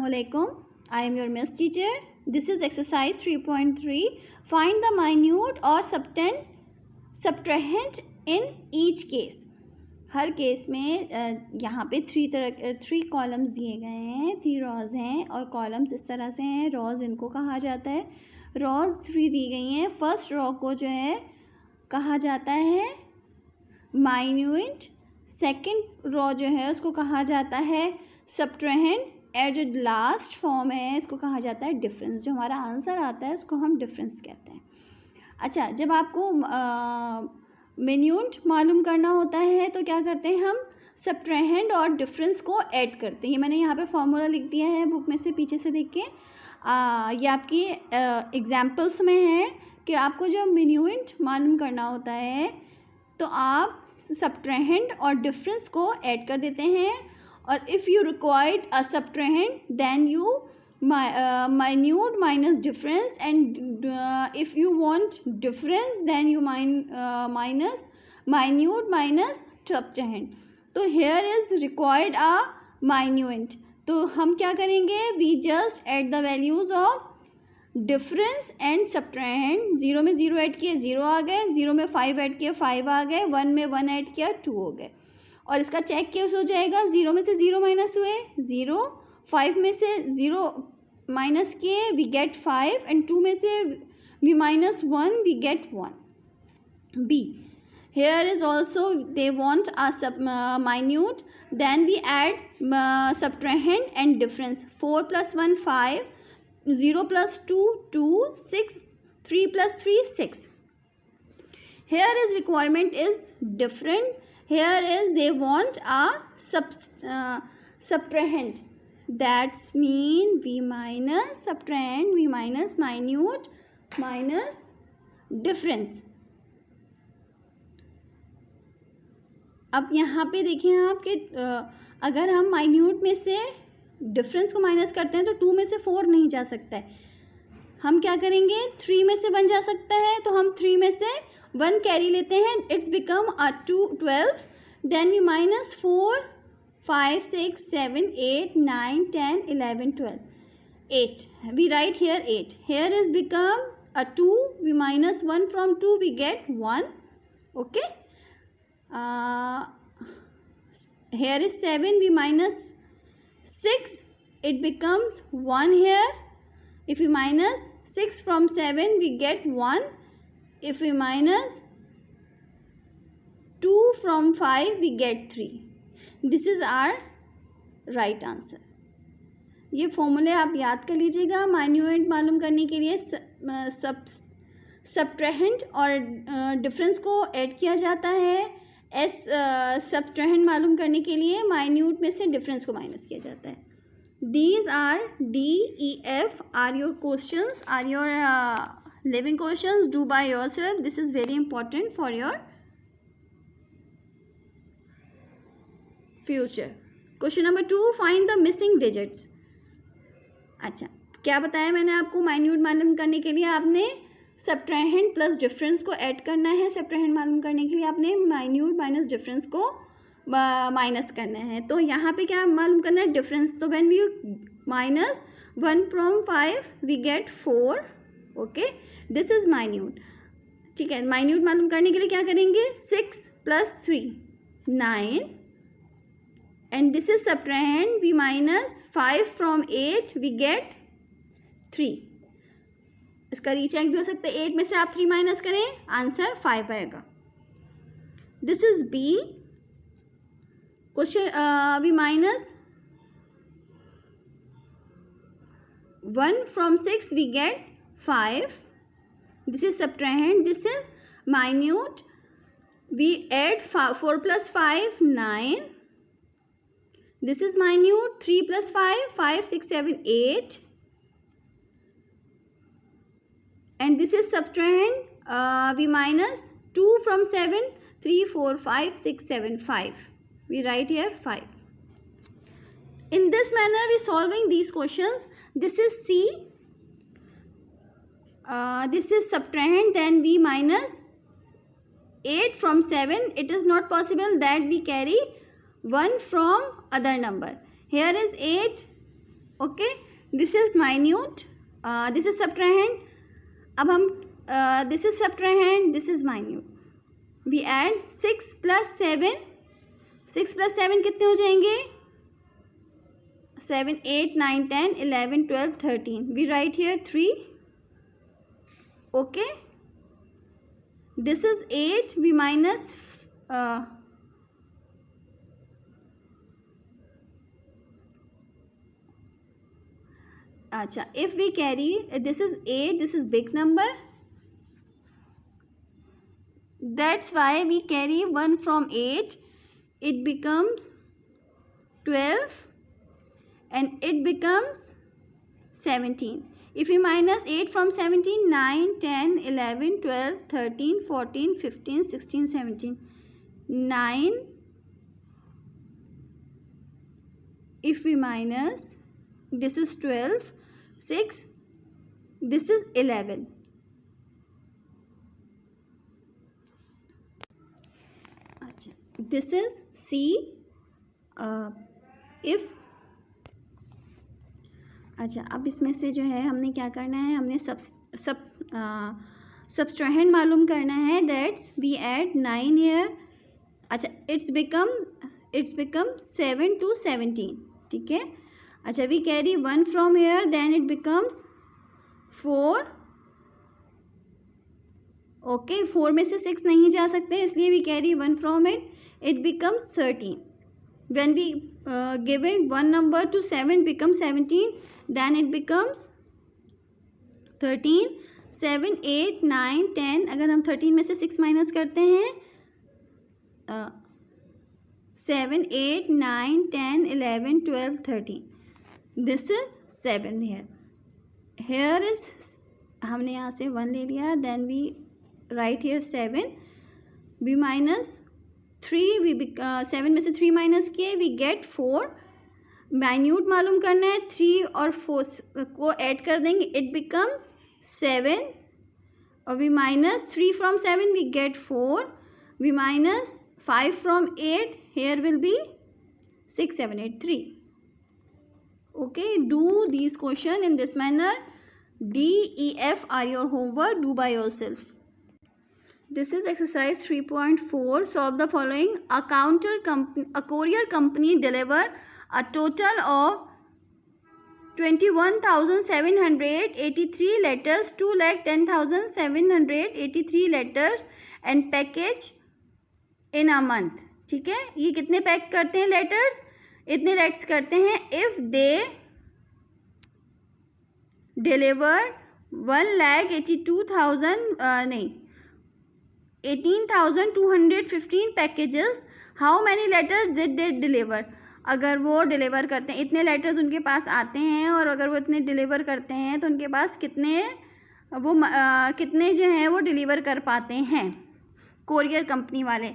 Assalamualaikum. I am your Miss teacher. This is exercise 3.3. Find the minute or subtrahend in each case. Her case में यहाँ पे three columns दिए गए हैं, 3 rows हैं और कॉलम्स इस तरह से हैं. रॉज इनको कहा जाता है. रॉज 3 दी गई हैं. फर्स्ट रॉ को जो है कहा जाता है माइन्यूट. सेकंड रॉ जो है उसको कहा जाता है सबट्रेहेंड. और जो लास्ट फॉर्म है इसको कहा जाता है डिफरेंस. जो हमारा आंसर आता है उसको हम डिफरेंस कहते हैं. अच्छा, जब आपको मिन्यूट मालूम करना होता है तो क्या करते हैं हम सबट्रेहेंड और डिफरेंस को ऐड करते हैं. ये मैंने यहाँ पे फॉर्मूला लिख दिया है बुक में से, पीछे से देख के. ये आपकी एग्जाम्पल्स में है कि आपको जो मिन्यूट मालूम करना होता है तो आप सबट्रेहेंड और डिफरेंस को ऐड कर देते हैं. और if you required a subtrahend then you minute minus difference, and if you want difference then you minus minute minus subtrahend. तो here is required a minute. तो हम क्या करेंगे, we just add the values of difference and subtrahend. 0 में 0 add किए 0 आ गए, 0 में 5 add किए 5 आ गए, 1 में 1 ऐड किया 2 हो गए. और इसका चेक केस हो जाएगा, 0 में से 0 माइनस हुए 0, 5 में से 0 माइनस किए वी गेट 5, एंड 2 में से we minus 1 we get 1. B, here is also they want a minute, then we add subtrahend and difference. 4 + 1 5, 0 + 2 2, 6, 3 + 3 6. Here is requirement is different. Here is they want a subtrahend. That's mean we minus subtrahend, we minus minute minus difference. अब यहाँ पे देखें आप कि अगर हम minute में से डिफरेंस को माइनस करते हैं तो 2 में से 4 नहीं जा सकता है. हम क्या करेंगे, 3 में से 1 जा सकता है तो हम 3 में से 1 कैरी लेते हैं. It's become a 12. Then we minus 4, 5, 6, 7, 8, 9, 10, 11, 12, 8. We write here 8. Here is become a 2. We minus 1 from 2. We get 1. Okay. Here is 7. We minus 6. It becomes 1 here. If we minus 6 from 7, we get 1. If we minus 2 from 5, we get 3. This is our right answer. ये फॉर्मूले आप याद कर लीजिएगा minute मालूम करने के लिए. सबट्रेहेंड और डिफरेंस को ऐड किया जाता है. सबट्रेहेंड मालूम करने के लिए माइन्यूट में से डिफरेंस को माइनस किया जाता है. These are DEF are your questions, are your living questions. Do by yourself. This is very important for your future. Question number 2, find the missing digits. अच्छा, क्या बताया मैंने आपको, माइन्यूट मालूम करने के लिए आपने सबट्रेहेंड प्लस डिफरेंस को ऐड करना है. सबट्रेहेंड मालूम करने के लिए आपने माइन्यूट माइनस डिफरेंस को माइनस करना है. तो यहाँ पे क्या मालूम करना है, डिफरेंस. तो when we minus 1 from 5 we get 4. Okay, this is minuend. ठीक है, माइन्यूट मालूम करने के लिए क्या करेंगे, 6 + 3 9, and this is subtrahend. We minus 5 from 8, we get 3. इसका रीचेक भी हो सकता है. 8 में से आप 3 माइनस करें, आंसर 5 आएगा. This is B. Question we minus 1 from 6, we get 5. This is subtrahend. This is minute. We add 4 + 5 9. This is minute. 3 + 5 5, 6, 7, 8. And this is subtrahend. We minus 2 from 7, 3, 4, 5, 6, 7, 5. We write here 5. In this manner we solving these questions. This is C. This is subtrahend. Then we minus 8 from 7. It is not possible that we carry 1 from other number. Here is 8 okay, this is minuend, this is subtrahend. अब हम this is subtrahend, this is minuend. We add 6 + 7. 6 + 7 कितने हो जाएंगे? 7, 8, 9, 10, 11, 12, 13. We write here 3. Okay. This is 8. We minus acha, if we carry this is 8, this is big number. That's why we carry 1 from 8. It becomes 12 and it becomes 17. If we minus 8 from 17, 9, 10, 11, 12, 13, 14, 15, 16, 17. 9. If we minus, this is 12, 6, this is 11. This is C. If अच्छा, अब इसमें से जो है हमने क्या करना है, हमने सबट्राहेंड मालूम करना है. That's we add 9 here. अच्छा, इट्स बिकम 7 to 17. ठीक है. अच्छा, we carry 1 from here, then it becomes 4. Okay, 4 में से 6 नहीं जा सकते, इसलिए we carry 1 from it. It becomes 13. When we given one number to 7 becomes 17, then it becomes 13. 7, 8, 9, 10. अगर हम 13 में से 6 माइनस करते हैं, 7, 8, 9, 10, 11, 12, 13. This is 7 here. Here is, हमने यहाँ से 1 ले लिया, then we write here 7. We minus 3, 7 में से 3 माइनस किए, वी गेट 4. माइन्यूट मालूम करना है, 3 और 4 को ऐड कर देंगे, इट बिकम्स 7. और we minus 3 from 7, we get 4. We minus 5 from 8, here will be 6, 7, 8, 3. Okay, do this question in this manner. D, E, F are your homework. Do by yourself. This is exercise 3.4. Solve the following. A courier company deliver a total of 21,783 letters, 2,10,783 letters and package in a month. ठीक है, ये कितने pack करते हैं letters? इतने let's करते हैं. If they deliver 18,215 packages, how many letters did they deliver? अगर वो डिलीवर करते हैं, इतने लेटर्स उनके पास आते हैं, और अगर वो इतने डिलीवर करते हैं तो उनके पास कितने जो हैं वो डिलीवर कर पाते हैं कोरियर कंपनी वाले.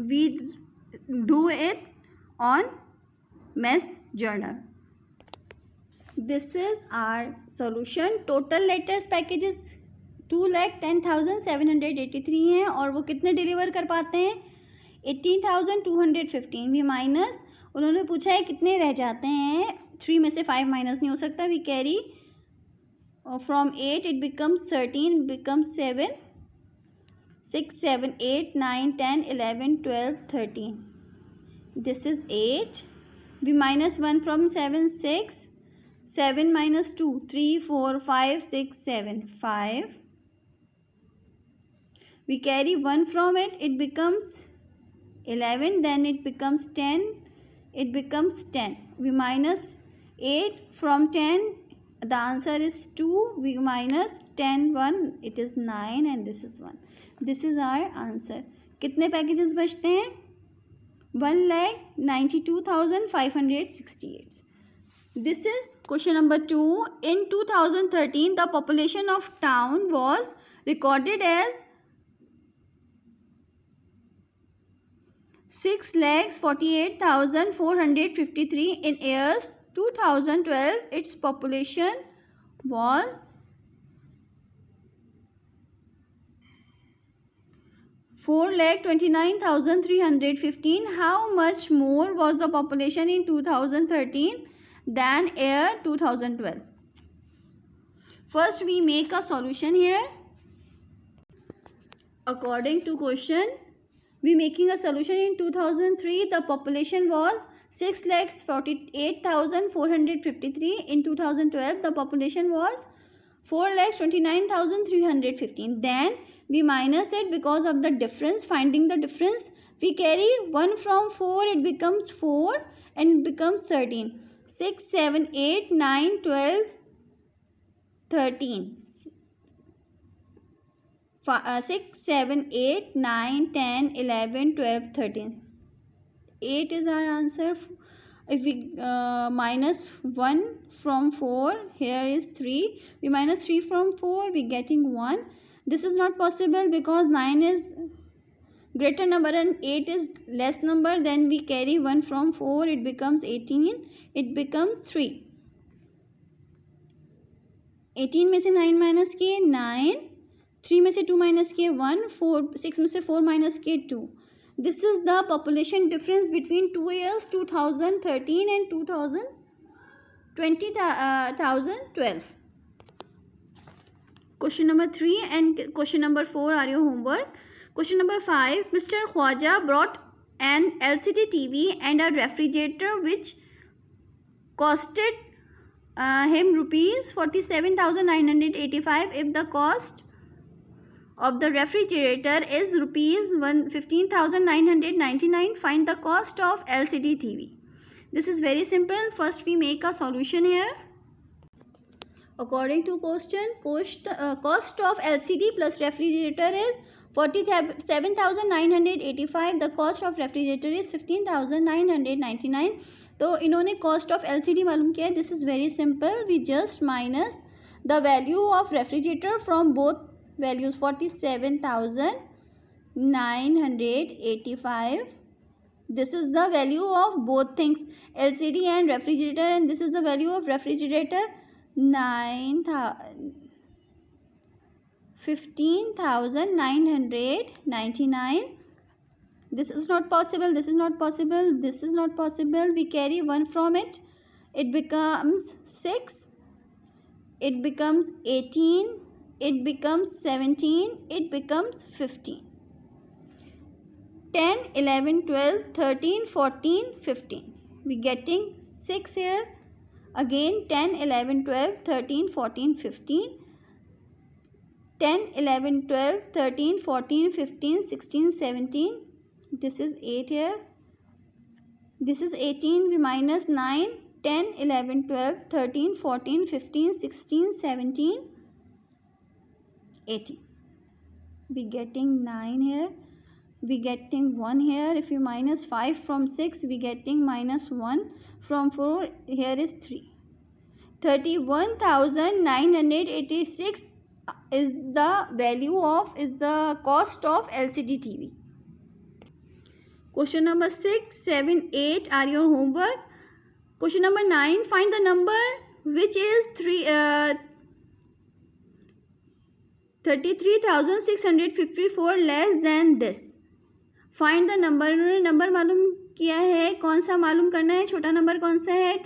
We do it on mess journal. This is our solution. Total letters packages 2,10,783 हैं, और वो कितने डिलीवर कर पाते हैं? 18,215. वी माइनस, उन्होंने पूछा है कितने रह जाते हैं, 3 में से 5 माइनस नहीं हो सकता. We carry from 8, it becomes 13, becomes 7, 6, 7, 8, 9, 10, 11, 12, 13. This is 8. We minus 1 from 7, 6. 7 minus 2, 3, 4, 5, 6, 7, 5. We carry 1 from it, it becomes 11, then it becomes 10, it becomes 10. We minus 8 from 10, the answer is 2. We minus 10, 1, it is 9, and this is 1. This is our answer. कितने packages बचते हैं? 1,92,568. This is question number 2. In 2013, the population of town was recorded as 6,48,453. In years 2012, its population was 4,29,315. How much more was the population in 2013 than year 2012. First we make a solution here. According to question, we making a solution. In 2003 the population was 6,48,453. In 2012 the population was 4,29,315. Then we minus it because of the difference. Finding the difference, we carry 1 from 4, it becomes 4 and it becomes 13. 6, 7, 8, 9, 12, 13. 6, 7, 8, 9, 10, 11, 12, 13. 8 is our answer. If we minus 1 from 4, here is 3. We minus 3 from 4, we getting 1. This is not possible because 9 is greater number and 8 is less number. Then we carry 1 from 4, it becomes 18. It becomes 3. 18 में से 9 minus किए 9, 3 में से 2 minus किए 1, 4 6 में से 4 minus किए 2. This is the population difference between 2 years 2013 and 2012. Question number 3 and question number 4 are your homework. Question number 5. Mr. Khwaja brought an LCD TV and a refrigerator which costed him rupees 47,985. If the cost of the refrigerator is rupees 15,999, find the cost of LCD TV. This is very simple. First we make a solution here. According to question, cost of LCD plus refrigerator is 47,985. The cost of refrigerator is 15,999. तो इन्होंने cost of LCD मालूम किया है. This is very simple. We just minus the value of refrigerator from both values. 47,985. This is the value of both things, LCD and refrigerator, and this is the value of refrigerator, 15,999. This is not possible. This is not possible. This is not possible. We carry 1 from it. It becomes 6. It becomes 18. It becomes 17. It becomes 15. 10, 11, 12, 13, 14, 15. We getting 6 here. Again 10, 11, 12, 13, 14, 15. 10, 11, 12, 13, 14, 15, 16, 17. This is 8 here. This is 18. We minus 9, 10, 11, 12, 13, 14, 15, 16, 17, 18. We getting 9 here. We getting 1 here. If you minus 5 from 6, we getting minus 1 from 4. Here is 3. 31,986 is the value of, is the cost of LCD TV. Question number 6, 7, 8 are your homework. Question number 9, find the number which is 33,654 less than this. Find the number. उन्होंने number मालूम किया है. कौन सा मालूम करना है? छोटा नंबर कौन सा है?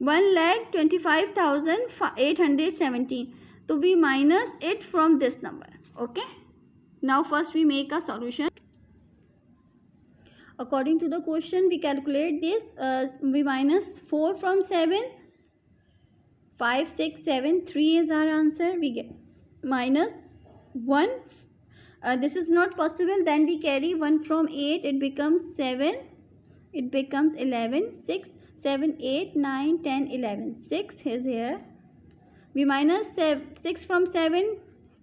1,25,817. तो we minus it from this number. Okay. Now first we make a solution. According to the question, we calculate this. We minus 4 from 7. 5, 6, 7, 3 is our answer. We get minus 1. This is not possible. Then we carry 1 from 8. It becomes 7. It becomes 11. 6, 7, 8, 9, 10, 11. 6 is here. We minus 6 from 7.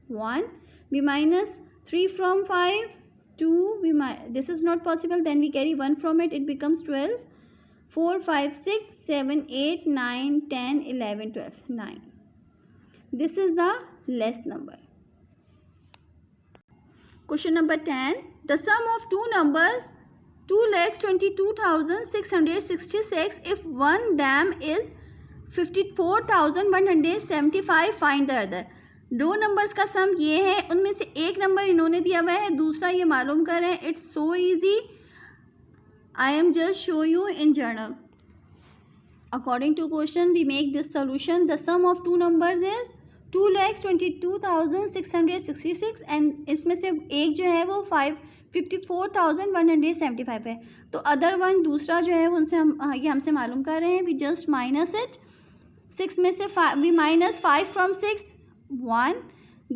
1. We minus 3 from 5. 2. This is not possible. Then we carry 1 from it. It becomes 12. 4, 5, 6, 7, 8, 9, 10, 11, 12, 9. This is the less number. Question number 10. The sum of two numbers 2,22,666. If one them is 54,175, find the other. दो numbers का सम ये है. उनमें से एक number इन्होंने दिया हुआ है, दूसरा ये मालूम कर रहे हैं. It's so easy. I am just show you in journal. According to question, we make this solution. The sum of two numbers is 2,22,666 and इसमें से एक जो है वो 54,175 है. तो अदर वन दूसरा जो है उनसे हम ये हमसे मालूम कर रहे हैं. We just minus it. 6 में से we minus 5 from 6 1.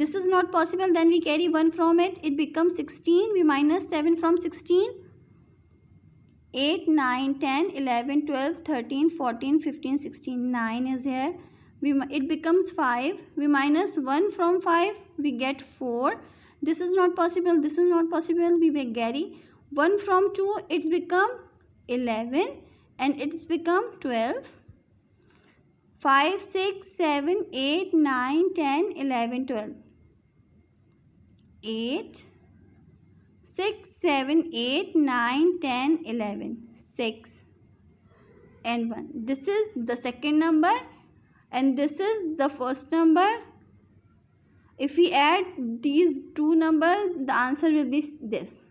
This is not possible. Then we carry 1 from it. It becomes 16. We minus 7 from 16. 8, 9, 10, 11, 12, 13, 14, 15, 16. 9 is here. It becomes 5. We minus 1 from 5. We get 4. This is not possible. This is not possible. We will carry 1 from 2. It's become 11 and it's become 12. 5, 6, 7, 8, 9, 10, 11, 12. 8, 6, 7, 8, 9, 10, 11. 6 and 1. This is the second number and this is the first number. If we add these two numbers, the answer will be this.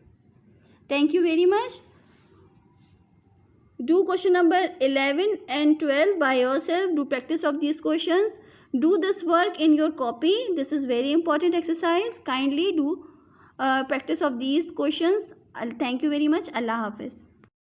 Thank you very much. Do question number 11 and 12 by yourself. Do practice of these questions. Do this work in your copy. This is very important exercise. Kindly do practice of these questions. Thank you very much. Allah Hafiz.